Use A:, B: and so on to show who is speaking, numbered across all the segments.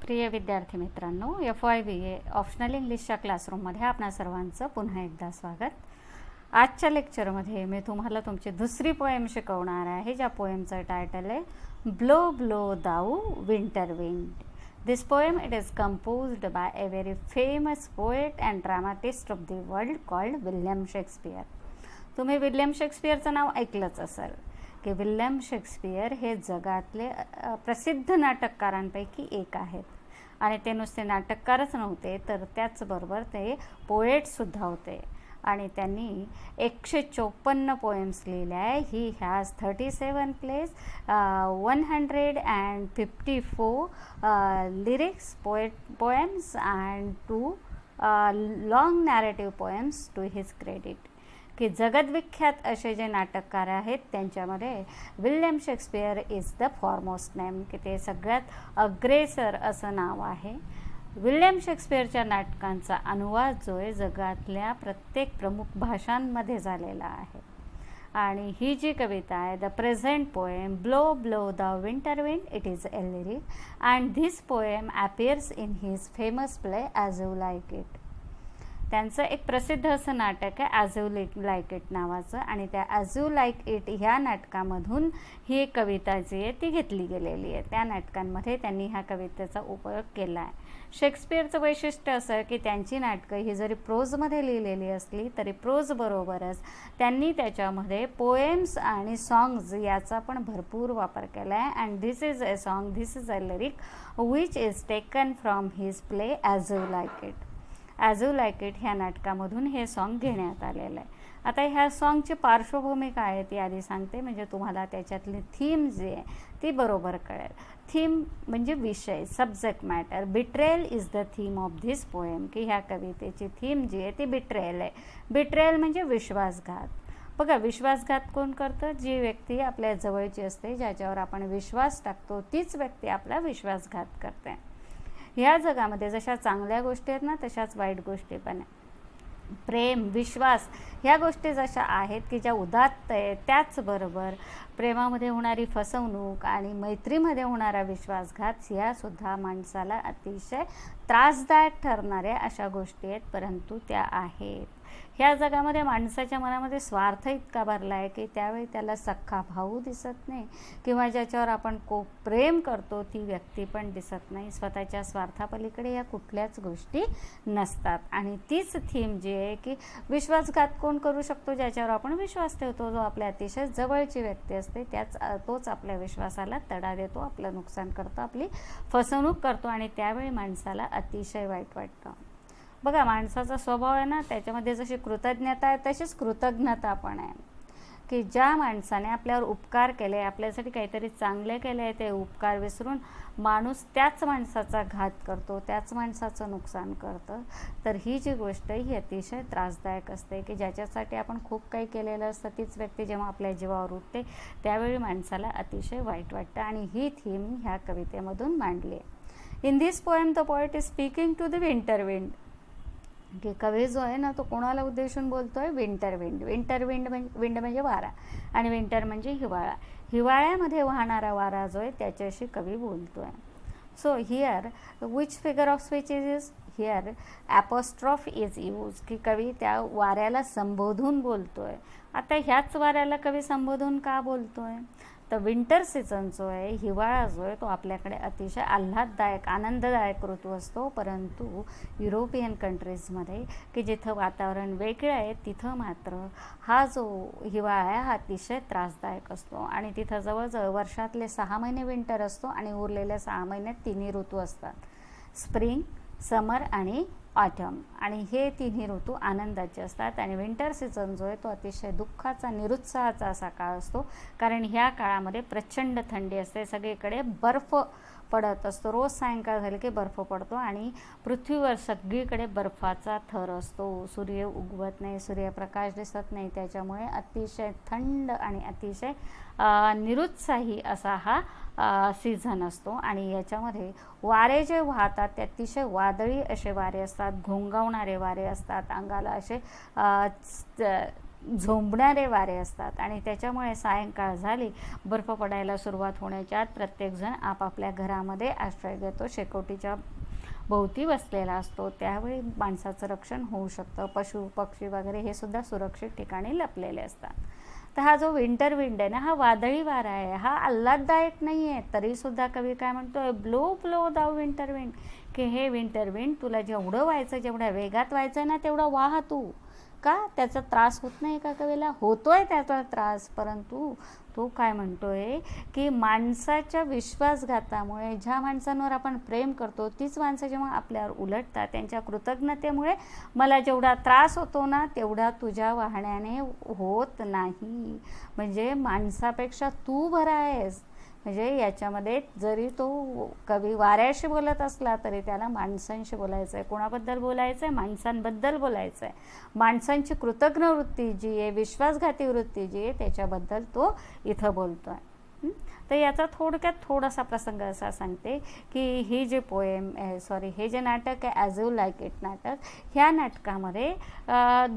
A: प्रिय विद्यार्थी मित्रांनो, FYBA ऑप्शनल इंग्लिशच्या क्लासरूममध्ये आपणा सर्वांचं पुन्हा एकदा स्वागत. आजच्या लेक्चरमध्ये मी तुम्हाला तुमची दुसरी पोएम शिकवणार आहे, ज्या पोएमचं टायटल आहे blow blow Dau winter wind. This poem it is composed bye A very famous poet and dramatist of the world called William Shakespeare. तुम्ही विल्यम शेक्सपियरचं नाव ऐकलंच असेल की विल्यम शेक्सपियर हे जगातले प्रसिद्ध नाटककारांपैकी एक आहेत. आणि ते नुसते नाटककारच नव्हते, तर त्याचबरोबर ते पोएटसुद्धा होते. आणि त्यांनी 154 पोएम्स लिहिल्या आहे. He has 37 plays, 154 lyrics, poems and 2 long narrative poems to his credit. की जगद्विख्यात असे जे नाटककार आहेत त्यांच्यामध्ये William Shakespeare is the foremost name, की ते सगळ्यात अग्रेसर असं नाव आहे. विल्यम शेक्सपियरच्या नाटकांचा अनुवाद जो आहे जगातल्या प्रत्येक प्रमुख भाषांमध्ये झालेला आहे. आणि ही जी कविता आहे the present poem blow blow the winter wind, it is a lyric and this poem appears in his famous play as you like it. त्यांचं एक प्रसिद्ध असं नाटक आहे ॲज यू लाईक इट नावाचं, आणि त्या ॲज यू लाईक इट ह्या नाटकामधून ही एक कविता जी आहे ती घेतली गेलेली आहे. त्या नाटकांमध्ये त्यांनी ह्या कवितेचा उपयोग केला आहे. शेक्सपियरचं वैशिष्ट्य असं आहे की त्यांची नाटकं ही जरी प्रोजमध्ये लिहिलेली असली तरी प्रोजबरोबरच त्यांनी त्याच्यामध्ये पोएम्स आणि सॉंग्स याचा पण भरपूर वापर केला आहे. And this is a song, this is a lyric which is taken from his play as you like it. As you like it ह्या नाटकामधून हे सॉन्ग घेण्यात आलेलं आहे. आता ह्या सॉन्गची पार्श्वभूमी काय आहे ती आधी सांगते, म्हणजे तुम्हाला त्याच्यातली थीम जी आहे ती बरोबर कळेल. थीम म्हणजे विषय, subject matter. Betrayal is the theme of this poem, की ह्या कवितेची थीम जी आहे ती बिट्रेल आहे. बिट्रेल म्हणजे विश्वासघात. बघा, विश्वासघात कोण करतं? जी व्यक्ती आपल्या जवळची असते, ज्याच्यावर आपण विश्वास टाकतो, तीच व्यक्ती आपला विश्वासघात करते. ह्या जगामध्ये जशा चांगल्या गोष्टी आहेत ना, तशाच वाईट गोष्टी पण आहेत. प्रेम, विश्वास ह्या गोष्टी जशा आहेत की ज्या उदात्त आहेत, त्याचबरोबर प्रेमामध्ये होणारी फसवणूक आणि मैत्रीमध्ये होणारा विश्वासघात ह्यासुद्धा माणसाला अतिशय त्रासदायक ठरणाऱ्या अशा गोष्टी आहेत, परंतु त्या आहेत. ह्या जगामध्ये माणसाच्या मनामध्ये स्वार्थ इतका भरला आहे की त्यावेळी त्याला सख्खा भाऊ दिसत नाही, किंवा ज्याच्यावर आपण खूप प्रेम करतो ती व्यक्ती पण दिसत नाही. स्वतःच्या स्वार्थापलीकडे या कुठल्याच गोष्टी नसतात. आणि तीच थीम जी आहे की विश्वासघात कोण करू शकतो? ज्याच्यावर आपण विश्वास ठेवतो, जो आपल्या अतिशय जवळची व्यक्ती असते, तोच आपल्या विश्वासाला तडा देतो, आपलं नुकसान करतो, आपली फसवणूक करतो, आणि त्यावेळी माणसाला अतिशय वाईट वाटतं. बघा, माणसाचा स्वभाव आहे ना, त्याच्यामध्ये जशी कृतज्ञता आहे तशीच कृतज्ञता पण आहे. की ज्या माणसाने आपल्यावर उपकार केले, आपल्यासाठी काहीतरी चांगले केले, ते उपकार विसरून माणूस त्याच माणसाचा घात करतो, त्याच माणसाचं नुकसान करतं. तर ही जी गोष्ट ही अतिशय त्रासदायक असते, की ज्याच्यासाठी आपण खूप काही केलेलं असतं, तीच व्यक्ती जेव्हा आपल्या जीवावर उठते त्यावेळी माणसाला अतिशय वाईट वाटतं. आणि ही थीम ह्या कवितेमधून मांडली आहे. In this poem the poet is speaking to the winter wind. की कवी जो आहे ना, तो कोणाला उद्देशून बोलतोय? Winter wind. विंटर विंड म्हणजे वारा, आणि विंटर म्हणजे हिवाळा. हिवाळ्यामध्ये वाहणारा वारा जो आहे त्याच्याशी कवी बोलतोय. So here which figure of speech is here apostrophe is use, की कवी त्या वाऱ्याला संबोधून बोलतोय. आता ह्याच वाऱ्याला कवी संबोधून का बोलतोय? तर विंटर सीझन जो आहे, हिवाळा जो आहे, तो आपल्याकडे अतिशय आल्हाददायक, आनंददायक ऋतू असतो. परंतु युरोपियन कंट्रीजमध्ये की जिथं वातावरण वेगळं आहे, तिथं मात्र हा जो हिवाळा आहे हा अतिशय त्रासदायक असतो. आणि तिथं जवळजवळ वर्षातले 6 महिने विंटर असतो, आणि उरलेल्या 6 महिन्यात 3 ऋतू असतात: स्प्रिंग, समर आणि ऑटम. आणि हे 3 ऋतू आनंदाचे असतात. आणि विंटर सीझन जो आहे तो अतिशय दुःखाचा, निरुत्साहाचा असा काळ असतो, कारण ह्या काळामध्ये प्रचंड थंडी असते, सगळीकडे बर्फ पडत असतो. रोज सायंकाळ झाली की बर्फ पडतो, आणि पृथ्वीवर सगळीकडे बर्फाचा थर असतो. सूर्य उगवत नाही, सूर्यप्रकाश दिसत नाही, त्याच्यामुळे अतिशय थंड आणि अतिशय निरुत्साही असा हा सीझन असतो. आणि याच्यामध्ये वारे जे वाहतात ते अतिशय वादळी असे वारे असतात, घोंगावणारे वारे असतात, अंगाला असे झोंबणारे वारे असतात आणि त्याच्यामुळे सायंकाळ झाली, बर्फ पडायला सुरुवात होण्याच्या आत प्रत्येकजण आपापल्या घरामध्ये आश्रय घेतो, शेकोटीच्या भोवती बसलेला असतो. त्यावेळी माणसाचं रक्षण होऊ शकतं. पशु पक्षी वगैरे हे सुद्धा सुरक्षित ठिकाणी लपलेले असतात. तर हा जो विंटर विंड आहे ना, हा वादळी वारा आहे, हा आल्हाददायक नाही आहे. तरीसुद्धा कवी काय म्हणतोय, ब्लो ब्लो दाऊ विंटर विंड, की हे विंटर विंड तुला जेवढं व्हायचं, जेवढ्या वेगात व्हायचं ना तेवढं वाह तू. का त्याचा त्रास होत नाही का कवीला? होतोय त्याचा त्रास, परंतु तो काय म्हणतोय की माणसाच्या विश्वासघातामुळे, ज्या माणसांवर आपण प्रेम करतो तीच माणसं जेव्हा आपल्यावर उलटतात, त्यांच्या कृतज्ञतेमुळे मला जेवढा त्रास होतो ना तेवढा तुझ्या वाहण्याने होत नाही. म्हणजे माणसापेक्षा तू बरा आहेस. म्हणजे याच्यामध्ये जरी तो कवी वाऱ्याशी बोलत असला तरी त्याला माणसांशी बोलायचं आहे. कोणाबद्दल बोलायचं आहे? माणसांबद्दल बोलायचं आहे. माणसांची कृतज्ञ वृत्ती जी आहे, विश्वासघाती वृत्ती जी आहे, त्याच्याबद्दल तो इथं बोलतो आहे. तर याचा थोडक्यात थोडासा प्रसंग असा सांगते की ही जे पोएम हे जे नाटक आहे ॲज यू लाईक इट नाटक, ह्या नाटकामध्ये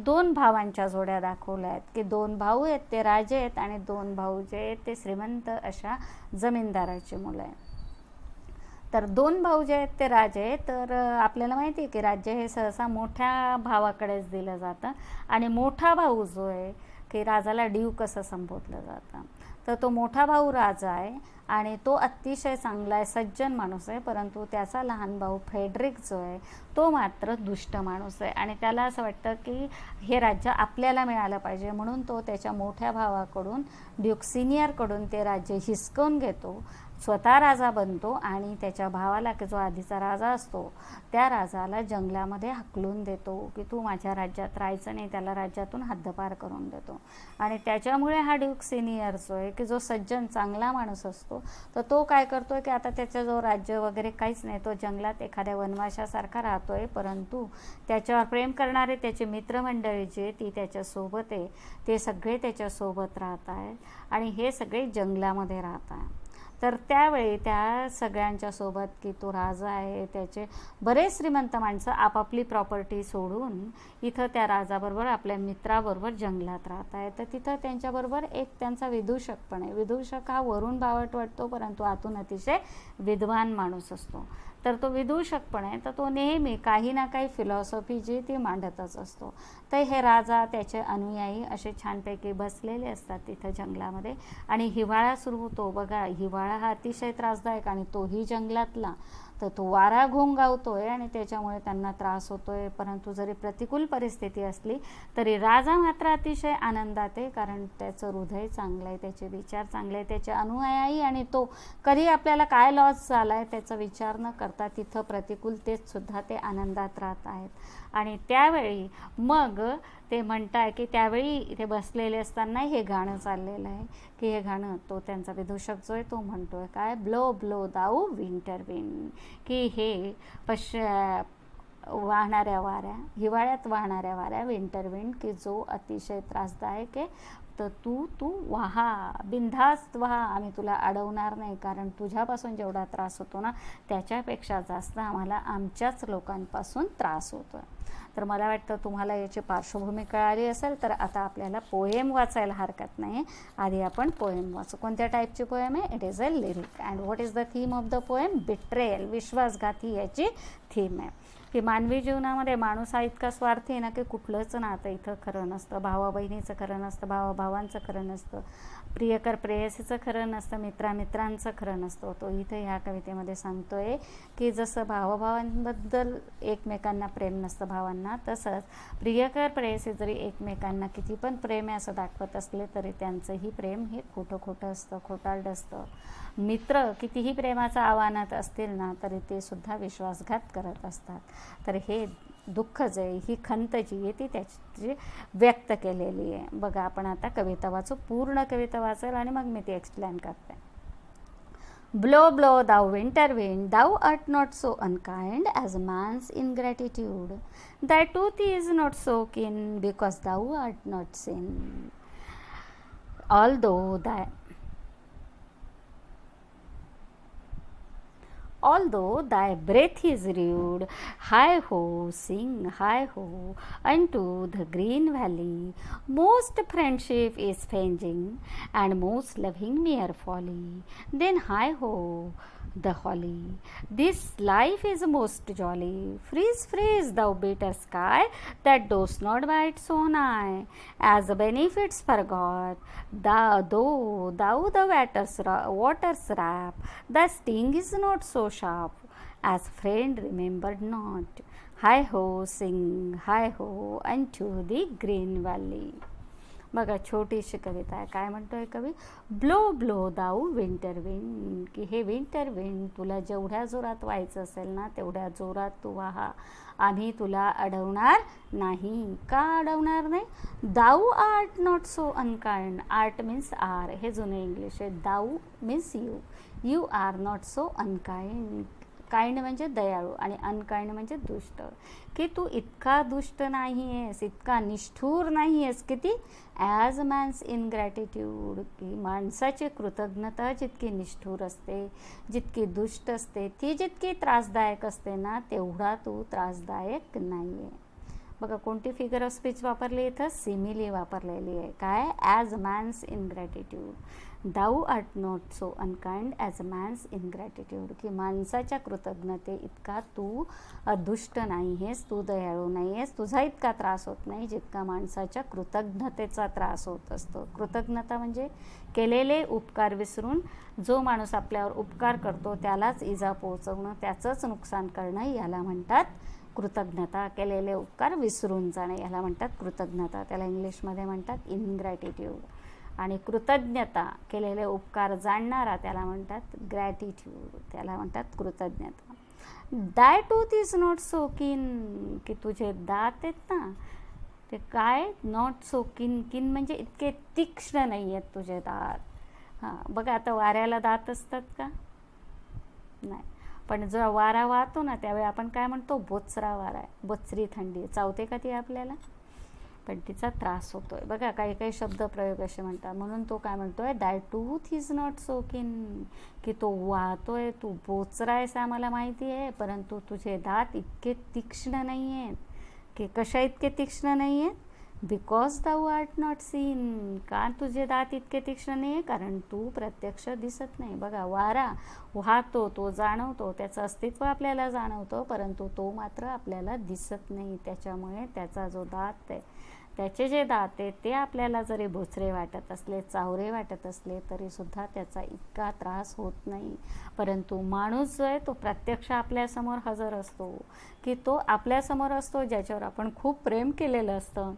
A: 2 भावांच्या जोड्या दाखवल्या आहेत की 2 भाऊ आहेत, ते राजे आहेत, आणि 2 भाऊ जे आहेत ते श्रीमंत अशा जमीनदाराची मुलं आहेत. तर 2 भाऊ जे आहेत ते राजे आहेत. तर आपल्याला माहिती आहे की राज्य हे सहसा मोठ्या भावाकडेच दिलं जातं, आणि मोठा भाऊ जो आहे की राजाला ड्यूक असं संबोधलं जातं. तर तो मोठा भाऊ राजा आहे आणि तो अतिशय चांगला आहे, सज्जन माणूस आहे. परंतु त्याचा लहान भाऊ फ्रेडरिक जो आहे तो मात्र दुष्ट माणूस आहे, आणि त्याला असं वाटतं की हे राज्य आपल्याला मिळालं पाहिजे, म्हणून तो त्याच्या मोठ्या भावाकडून, ड्यूक सिनियरकडून ते राज्य हिसकवून घेतो, स्वतः राजा बनतो, आणि त्याच्या भावाला, की जो आधीचा राजा असतो, त्या राजाला जंगलामध्ये हकलून देतो की तू माझ्या राज्यात राहायचं नाही, त्याला राज्यातून हद्दपार करून देतो. आणि त्याच्यामुळे हा ड्यूक सिनियर जो आहे की जो सज्जन चांगला माणूस असतो, तर तो काय करतोय की आता त्याचं जो राज्य वगैरे काहीच नाही, तो जंगलात एखाद्या वनवाशासारखा राहतोय, परंतु त्याच्यावर प्रेम करणारे त्याचे मित्रमंडळी जे ती त्याच्यासोबत आहे, ते सगळे त्याच्यासोबत राहत आहेत, आणि हे सगळे जंगलामध्ये राहत आहे. तर त्यावेळी त्या सगळ्यांच्या सोबत, की तो राजा आहे, त्याचे बरेच श्रीमंत माणसं आपापली प्रॉपर्टी सोडून इथं त्या राजाबरोबर, आपल्या मित्राबरोबर जंगलात राहत आहे. तर तिथं त्यांच्याबरोबर एक त्यांचा विदूषक पण आहे. विदूषक हा वरून बावट वाटतो, परंतु आतून अतिशय विद्वान माणूस असतो. तर तो विदूषक पण आहे, तर तो नेहमी काही ना काही फिलॉसॉफी जी ती मांडतच असतो. तर हे राजा, त्याचे अनुयायी असे छानपैकी बसलेले असतात तिथं जंगलामध्ये, आणि हिवाळा सुरू होतो. बघा, हिवाळा हा अतिशय त्रासदायक, आणि तोही जंगलातला. तर तो वारा घोंगावतोय आणि त्याच्यामुळे त्यांना त्रास होतोय. परंतु जरी प्रतिकूल परिस्थिती असली तरी राजा मात्र अतिशय आनंदात आहे, कारण त्याचं हृदय चांगलं आहे, त्याचे विचार चांगले आहे, त्याचे अनुयायी, आणि तो कधी आपल्याला काय लॉस झाला आहे त्याचा विचार न करता तिथं प्रतिकूलतेत सुद्धा ते आनंदात राहत आहेत. आणि त्यावेळी मग ते म्हणताय की त्यावेळी इथे बसलेले असताना हे गाणं चाललेलं आहे, की हे गाणं, तो त्यांचा विदूषक जो आहे तो म्हणतोय काय, ब्लो ब्लो दाऊ विंटर विंड, की हे वाहणाऱ्या वाऱ्या, हिवाळ्यात वाहणाऱ्या वाऱ्या, विंटर विंड, की जो अतिशय त्रासदायक आहे, तर तू वाहा, बिनधास्त वाहा, आम्ही तुला अडवणार नाही, कारण तुझ्यापासून जेवढा त्रास होतो ना त्याच्यापेक्षा जास्त आम्हाला आमच्याच लोकांपासून त्रास होतो. तर मला वाटतं तुम्हाला याची पार्श्वभूमी कळाली असेल. तर आता आपल्याला पोएम वाचायला हरकत नाही. आधी आपण पोएम वाचू. कोणत्या टाईपची पोएम आहे? It is a lyric. And what is the theme of the poem? Betrayal, विश्वासघाती याची थीम आहे. की मानवी जीवनामध्ये माणूस हा इतका स्वार्थी आहे ना की कुठलंच नातं इथं खरं नसतं. भावा बहिणीचं खरं नसतं, भावा भावांचं खरं नसतं, प्रियकर प्रेयसीचं खरं नसतं, मित्रांचं खरं नसतं. तो इथं ह्या कवितेमध्ये सांगतोय की जसं भावाभावांबद्दल एकमेकांना प्रेम नसतं भावांना, तसंच प्रियकर प्रेयसी जरी एकमेकांना किती पण प्रेम आहे असं दाखवत असले तरी त्यांचंही प्रेम हे खोटं असतं, खोटारडं असतं. मित्र कितीही प्रेमाचं आव्हानात असतील ना तरी ते सुद्धा विश्वासघात करत असतात. तर हे दुःख जे आहे, ही खंत जी आहे ती त्याची व्यक्त केलेली आहे. बघा, आपण आता कविता वाचू. पूर्ण कविता वाचेल आणि मग मी ती एक्सप्लेन करते. Blow blow thou winter wind, thou art not so unkind as man's ingratitude. Thy tooth is not so keen because thou art not sin. although thy breath is rude, hi ho, sing hi ho unto the green valley. Most friendship is fanging, and most loving mere folly. Then hi ho, the holly. This life is most jolly. Freeze, freeze, thou bitter sky, that dost not bite so nigh. As the benefits forgot, though thou the waters wrap, the sting is not so sharp, as friend remembered not. Hi ho, sing hi ho unto the green valley. बघा छोटीशी कविता आहे. काय म्हणतोय कवी? Blow blow दाऊ winter wind, की हे winter wind तुला जेवढ्या जोरात व्हायचं असेल ना तेवढ्या जोरात तू वाहा, आम्ही तुला अडवणार नाही. का अडवणार नाही? Thou art not so unkind. Art means are, हे जुने इंग्लिश आहे. Thou means you, you are not so unkind. Kind म्हणजे दयाळू आणि अनकाइंड म्हणजे दुष्ट, की तू इतका दुष्ट नाही आहेस, इतका निष्ठूर नाही आहेस, किती ॲज मॅन्स इनग्रॅटिट्यूड, की माणसाची कृतज्ञता जितकी निष्ठूर असते, जितकी दुष्ट असते, ती जितकी त्रासदायक असते ना तेवढा तू त्रासदायक नाही आहे. बघा कोणती फिगर ऑफ स्पीच वापरली इथं? सिमिली वापरलेली आहे. काय? As man's ingratitude. Thou art not so unkind as man's ingratitude, की माणसाच्या कृतज्ञते इतका तू दुष्ट नाही आहेस, तू दयाळू नाही आहेस, तुझा इतका त्रास होत नाही जितका माणसाच्या कृतज्ञतेचा त्रास होत असतो. कृतज्ञता म्हणजे केलेले उपकार विसरून जो माणूस आपल्यावर उपकार करतो त्यालाच इजा पोहोचवणं, त्याचंच नुकसान करणं, याला म्हणतात कृतज्ञता. केलेले उपकार विसरून जाणे याला म्हणतात कृतज्ञता. त्याला इंग्लिशमध्ये म्हणतात इनग्रॅटिट्यूड. आणि कृतज्ञता, केलेले उपकार जाणणारा, त्याला म्हणतात ग्रॅटिट्यूड, त्याला म्हणतात कृतज्ञता. दाय टूथ इज नॉट सो किन, की तुझे दात आहेत ना ते काय? नॉट सो किन. किन म्हणजे इतके तीक्ष्ण नाही आहेत तुझे दात. हां बघा आता वाऱ्याला दात असतात का? नाही. पण जेव्हा वारा वाहतो ना त्यावेळी आपण काय म्हणतो? बोचरा वारा आहे, बोचरी थंडी. चावते का ती आपल्याला? पण तिचा त्रास होतोय. बघा काही काही शब्दप्रयोग असे म्हणतात. म्हणून तो काय म्हणतोय? That tooth is not so किन, की तो वाहतोय, तू बोचरा आहेस आम्हाला माहिती आहे, परंतु तुझे दात इतके तीक्ष्ण नाही आहेत. की कशा इतके तीक्ष्ण नाही आहेत? Because Dau art not seen. का तुझे दात इतके तीक्ष्ण नाही आहे? कारण तू प्रत्यक्ष दिसत नाही. बघा वारा वाहतो, तो जाणवतो, त्याचं अस्तित्व आपल्याला जाणवतं, परंतु तो मात्र आपल्याला दिसत नाही. त्याच्यामुळे त्याचा जो दात आहे, त्याचे जे दात आहेत ते आपल्याला जरी बोचरे वाटत असले, चावरे वाटत असले, तरीसुद्धा त्याचा इतका त्रास होत नाही. परंतु माणूस जो आहे तो प्रत्यक्ष आपल्यासमोर हजर असतो, की तो आपल्यासमोर असतो ज्याच्यावर आपण खूप प्रेम केलेलं असतं,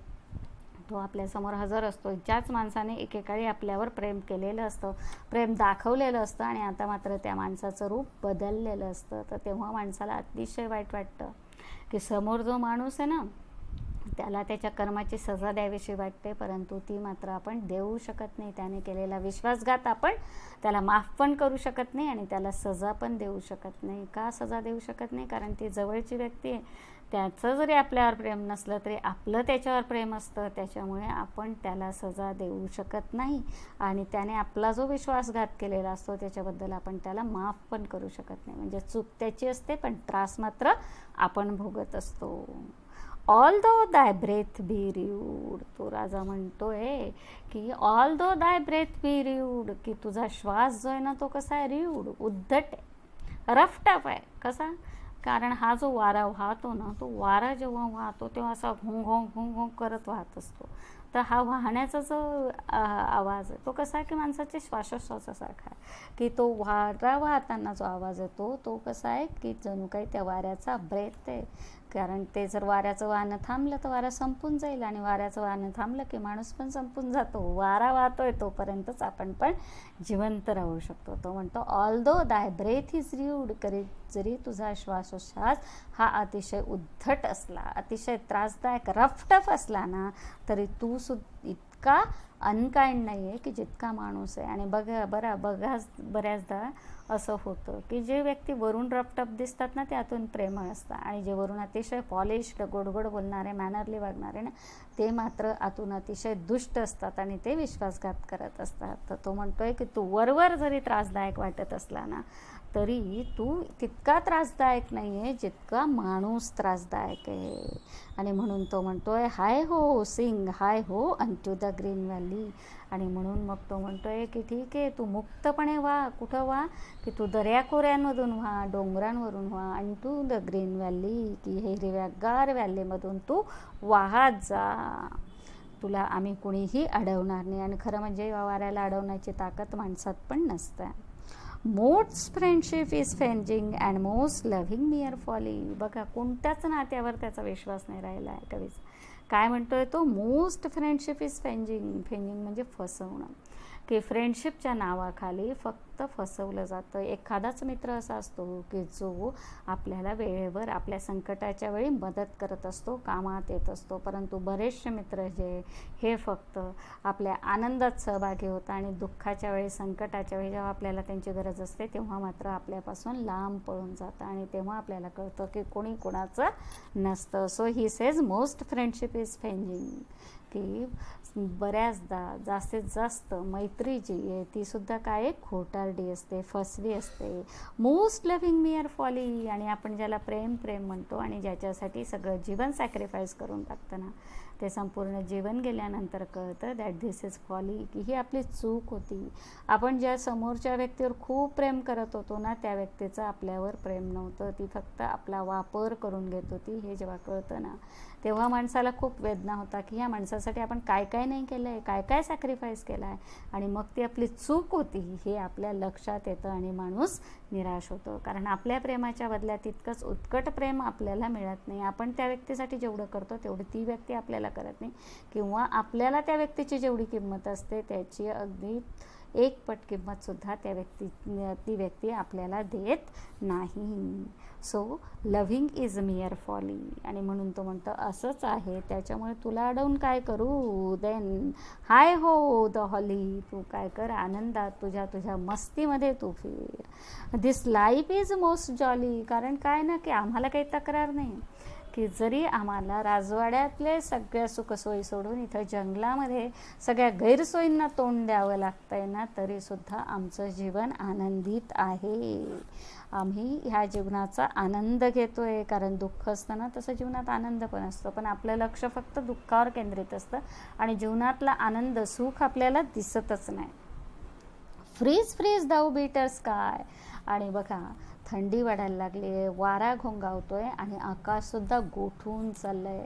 A: तो आपल्यासमोर हजर असतो. ज्याच माणसाने एकेकाळी आपल्यावर प्रेम केलेलं असतं, प्रेम दाखवलेलं असतं, आणि आता मात्र त्या माणसाचं रूप बदललेलं असतं. तर तेव्हा माणसाला अतिशय वाईट वाटतं, की समोर जो माणूस आहे ना त्याला त्याच्या कर्माची सजा द्यावीशी वाटते, परंतु ती मात्र आपण देऊ शकत नाही. त्याने केलेला विश्वासघात आपण त्याला माफ पण करू शकत नाही आणि त्याला सजा पण देऊ शकत नाही. का सजा देऊ शकत नाही? कारण ती जवळची व्यक्ती आहे, त्याचं जरी आपल्यावर प्रेम नसलं तरी आपलं त्याच्यावर प्रेम असतं, त्याच्यामुळे आपण त्याला सजा देऊ शकत नाही. आणि त्याने आपला जो विश्वासघात केलेला असतो त्याच्याबद्दल आपण त्याला माफ पण करू शकत नाही. म्हणजे चूक त्याची असते पण त्रास मात्र आपण भोगत असतो. ऑल दो दाय ब्रेथ बी रियूड. तो राजा म्हणतोय की ऑल दो दाय ब्रेथ बी रियूड, की तुझा श्वास जो आहे ना तो कसा आहे? रियूड, उद्धट आहे, रफ टफ आहे. कसा? कारण हा जो वारा वाहतो ना, तो वारा जेव्हा वाहतो तेव्हा असा घोंग घोंग घोंग घोंग करत वाहत असतो. तर हा वाहण्याचा जो आवाज आहे तो कसा आहे? की माणसाच्या श्वासोश्वासासारखा आहे. की तो वारा वाहताना जो आवाज येतो तो कसा आहे? की जणू काही त्या वाऱ्याचा ब्रेथ आहे. कारण ते जर वाऱ्याचं वाहनं थांबलं तर वारा संपून जाईल, आणि वाऱ्याचं वाहनं थांबलं की माणूस पण संपून जातो. वारा वाहतोय तोपर्यंतच आपण पण जिवंत राहू शकतो. तो म्हणतो ऑल दो दाय ब्रेथ इज रियूड, जरी तुझा श्वासोच्छ्वास हा अतिशय उद्धट असला, अतिशय त्रासदायक रफटफ असला ना, तरी तू इतका अनकाइंड नाही आहे की जितका माणूस आहे. आणि बऱ्याचदा असं होतं की जे व्यक्ती वरून रफटफ दिसतात ना ते आतून प्रेमळ असतात, आणि जे वरून अतिशय पॉलिश्ड गोडगोड बोलणारे, मॅनरली वागणारे ना, ते मात्र आतून अतिशय दुष्ट असतात आणि ते विश्वासघात करत असतात. तर तो म्हणतोय की तू वरवर जरी त्रासदायक वाटत असला ना तरी तू तितका त्रासदायक नाही आहे जितका माणूस त्रासदायक आहे. आणि म्हणून तो म्हणतोय हाय हो सिंग हाय हो अनटू द ग्रीन व्हॅली. आणि म्हणून मग तो म्हणतोय की ठीक आहे, तू मुक्तपणे व्हा. कुठं व्हा? की तू दर्याखोऱ्यांमधून व्हा, डोंगरांवरून व्हा, अनटू द ग्रीन व्हॅली, की हे हिरव्यागार व्हॅलीमधून तू वाहत जा. तुला आम्ही कुणीही अडवणार नाही. आणि खरं म्हणजे या वाऱ्याला अडवण्याची ताकद माणसात पण नसते. Most friendship is feigning and most loving mere folly. बघा, कोणत्याच नात्यावर त्याचा विश्वास नाही राहिला आहे कवीच. काय म्हणतोय तो? Most friendship is feigning. Feigning म्हणजे फसवणं, की फ्रेंडशिपच्या नावाखाली फक्त फसवलं जातं. एखादाच मित्र असा असतो की जो आपल्याला वेळेवर आपल्या संकटाच्या वेळी मदत करत असतो, कामात येत असतो. परंतु बरेचसे मित्र जे हे फक्त आपल्या आनंदात सहभागी होतात आणि दुःखाच्या वेळी, संकटाच्या वेळी जेव्हा आपल्याला त्यांची गरज असते तेव्हा मात्र आपल्यापासून लांब पळून जातं. आणि तेव्हा आपल्याला कळतं की कोणी कोणाचं नसतं. So he says most friendship is feigning, की बऱ्याचदा जास्तीत जास्त मैत्री जी आहे तीसुद्धा काय आहे? खोटारडी असते, फसवी असते. Most loving mere folly. आणि आपण ज्याला प्रेम म्हणतो आणि ज्याच्यासाठी सगळं जीवन सॅक्रिफाईस करून टाकतं ना, ते संपूर्ण जीवन गेल्यानंतर कळतं दॅट धिस इज फॉली, की ही आपली चूक होती. आपण ज्या समोरच्या व्यक्तीवर खूप प्रेम करत होतो ना, त्या व्यक्तीचं आपल्यावर प्रेम नव्हतं, ती फक्त आपला वापर करून घेत होती. हे जेव्हा कळतं ना, तेव्हा माणसाला खूप वेदना होता की या माणसासाठी आपण काय काय नाही केलं आहे, काय काय सॅक्रिफाईस केला आहे, आणि मग ती आपली चूक होती हे आपल्या लक्षात येतं आणि माणूस निराश होतो. कारण आपल्या प्रेमाच्या बदल्यात तितकंच उत्कट प्रेम आपल्याला मिळत नाही. आपण त्या व्यक्तीसाठी जेवढं करतो तेवढी ती व्यक्ती आपल्याला करत नाही, किंवा आपल्याला त्या व्यक्तीची जेवढी किंमत असते त्याची अगदी 1 पट किंमतसुद्धा ती व्यक्ती आपल्याला देत नाही. So loving is mere folly. आणि म्हणून तो म्हणतो असंच आहे, त्याच्यामुळे तुला अडवून काय करू. देन हाय हो द हॉली, तू काय कर, आनंदात तुझ्या मस्तीमध्ये तू फिर. दिस लाईफ इज मोस्ट जॉली. कारण काय ना, की आम्हाला काही तक्रार नाही, की जरी आम्हाला राजवाड्यातले सगळ्या सुखसोयी सोडून इथं जंगलामध्ये सगळ्या गैरसोयींना तोंड द्यावं लागतं आहे ना, तरीसुद्धा आमचं जीवन आनंदित आहे. आम्ही ह्या जीवनाचा आनंद घेतो आहे. कारण दुःख असतं ना, तसं जीवनात आनंद पण असतो, पण आपलं लक्ष फक्त दुःखावर केंद्रित असतं आणि जीवनातला आनंद, सुख आपल्याला दिसतच नाही. फ्रीज दाऊ बीटर स्काय. आणि बघा, थंडी वाढायला लागली आहे, वारा घोंगावतोय आणि आकाशसुद्धा गोठून चाललं आहे.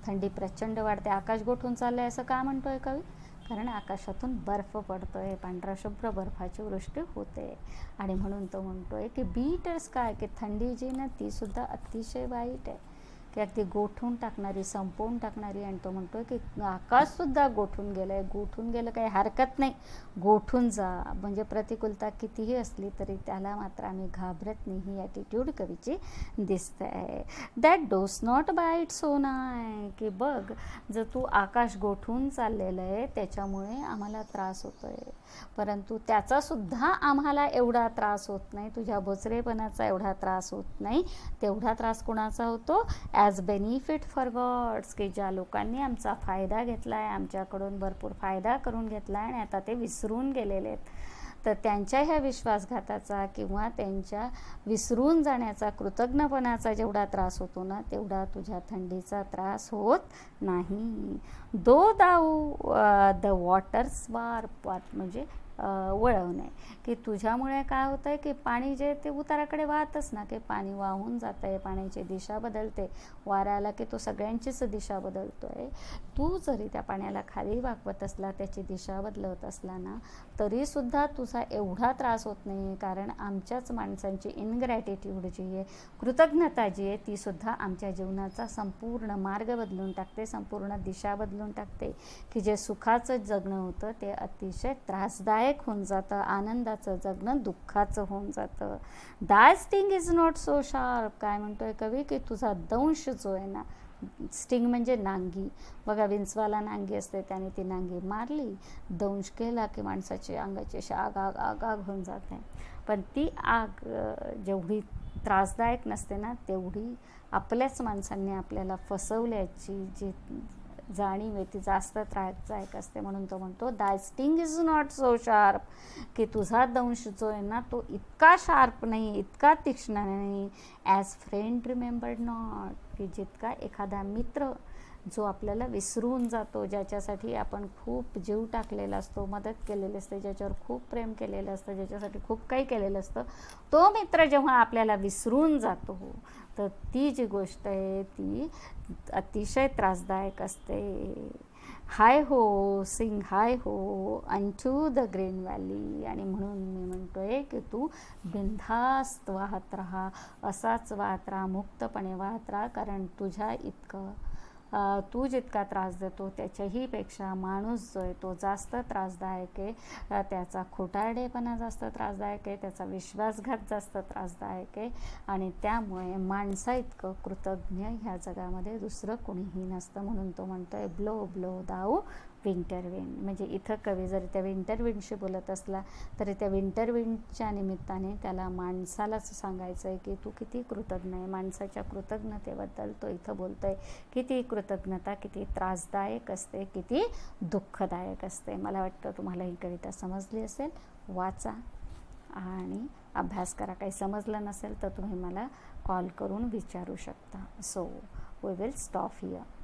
A: थंडी प्रचंड वाढते, आकाश गोठून चाललं आहे असं का म्हणतोय कवी? कारण आकाशातून बर्फ पडतोय, पांढरा शुभ्र बर्फाची वृष्टी होते. आणि म्हणून तो म्हणतोय की बीटर्स काय, की थंडी जी ना तीसुद्धा अतिशय वाईट आहे, की अगदी गोठून टाकणारी, संपवून टाकणारी. आणि तो म्हणतोय की आकाशसुद्धा गोठून गेलं आहे. गोठून गेलं काही हरकत नाही, गोठून जा. म्हणजे प्रतिकूलता कितीही असली तरी त्याला मात्र आम्ही घाबरत नाही, ही ॲटिट्यूड कवीची दिसते आहे. That dost not bite so nigh, की बघ, जर तू आकाश गोठून चाललेलं आहे त्याच्यामुळे आम्हाला त्रास होतो आहे, परंतु त्याचासुद्धा आम्हाला एवढा त्रास होत नाही, तुझ्या बोचरेपणाचा एवढा त्रास होत नाही. तेवढा त्रास कुणाचा होतो? ॲज बेनिफिट फॉर गॉड्स, की ज्या लोकांनी आमचा फायदा घेतला आहे, आमच्याकडून भरपूर फायदा करून घेतला आहे आणि आता ते विसरून गेलेले आहेत, तर त्यांच्या ह्या विश्वासघाताचा किंवा त्यांच्या विसरून जाण्याचा, कृतज्ञपणाचा जेवढा त्रास होतो ना, तेवढा तुझ्या थंडीचा त्रास होत नाही. दो दाऊ द वॉटर्स वार्प म्हणजे वळवणे, की तुझ्यामुळे काय होतं आहे की पाणी जे ते उताराकडे वाहतच ना, की पाणी वाहून जातं आहे, पाण्याची दिशा बदलते, वारा आला की तो सगळ्यांचीच दिशा बदलतो आहे. तू जरी त्या पाण्याला खाली वाकवत असला, त्याची दिशा बदलवत असला ना, तरीसुद्धा तुझा एवढा त्रास होत नाही. कारण आमच्याच माणसांची इनग्रॅटिट्यूड जी आहे, कृतज्ञता जी आहे, तीसुद्धा आमच्या जीवनाचा संपूर्ण मार्ग बदलून टाकते, संपूर्ण दिशा बदलून टाकते, की जे सुखाचं जगणं होतं ते अतिशय त्रासदायक होऊन जातं, आनंदाचं जगणं दुःखाचं होऊन जातं. दाय sting is not so sharp. काय म्हणतोय कवी, की तुझा दंश जो आहे ना, स्टिंग म्हणजे नांगी. बघा, विंचवाला नांगी असते, त्याने ती नांगी मारली, दंश केला की माणसाची अंगाची अशी आग आग आग आग होऊन जाते. पण ती आग जेवढी त्रासदायक नसते ना, तेवढी आपल्याच माणसांनी आपल्याला फसवल्याची जी जाणीव आहे ती जास्त त्रासदायक असते. म्हणून तो म्हणतो दाय sting is not so sharp, की तुझा दंश जो आहे ना तो इतका शार्प नाही, इतका तीक्ष्ण नाही, ॲज फ्रेंड रिमेंबर्ड नॉट, की जितका एखादा मित्र जो आपल्याला विसरून जातो, ज्याच्यासाठी आपण खूप जीव टाकलेला असतो, मदत केलेली असते, ज्याच्यावर खूप प्रेम केलेलं असतं, ज्याच्यासाठी खूप काही केलेलं असतं, तो मित्र जेव्हा आपल्याला विसरून जातो तर ती जी गोष्ट आहे ती अतिशय त्रासदायक असते. हाय हो, सिंग हाय हो अनटू द ग्रीन व्हॅली. आणि म्हणून मी म्हणतोय की तू बिनधास्त वाहत राहा, असाच वाहत राहा, मुक्तपणे वाहत राहा, कारण तुझ्या इतकं तू जितका त्रास देतो त्याच्याही पेक्षा माणूस जो आहे तो जास्त त्रासदायक आहे, त्याचा खोटारडेपणा जास्त त्रासदायक आहे, त्याचा विश्वासघात जास्त त्रासदायक आहे. आणि त्यामुळे माणसा इतकं कृतज्ञ ह्या जगामध्ये दुसरं कोणीही नसतं. म्हणून तो म्हणतोय ब्लो ब्लो दाऊ विंटर विंड. म्हणजे इथं कवी जरी त्या विंटर विंडशी बोलत असला तरी त्या विंटर विंडच्या निमित्ताने त्याला माणसालाच सांगायचं आहे की तू किती कृतज्ञ आहे. माणसाच्या कृतज्ञतेबद्दल तो इथं बोलतो आहे. किती कृतज्ञता किती त्रासदायक असते, किती दुःखदायक असते. मला वाटतं तुम्हाला ही कविता समजली असेल. वाचा आणि अभ्यास करा. काही समजलं नसेल तर तुम्ही मला कॉल करून विचारू शकता. So we will stop here.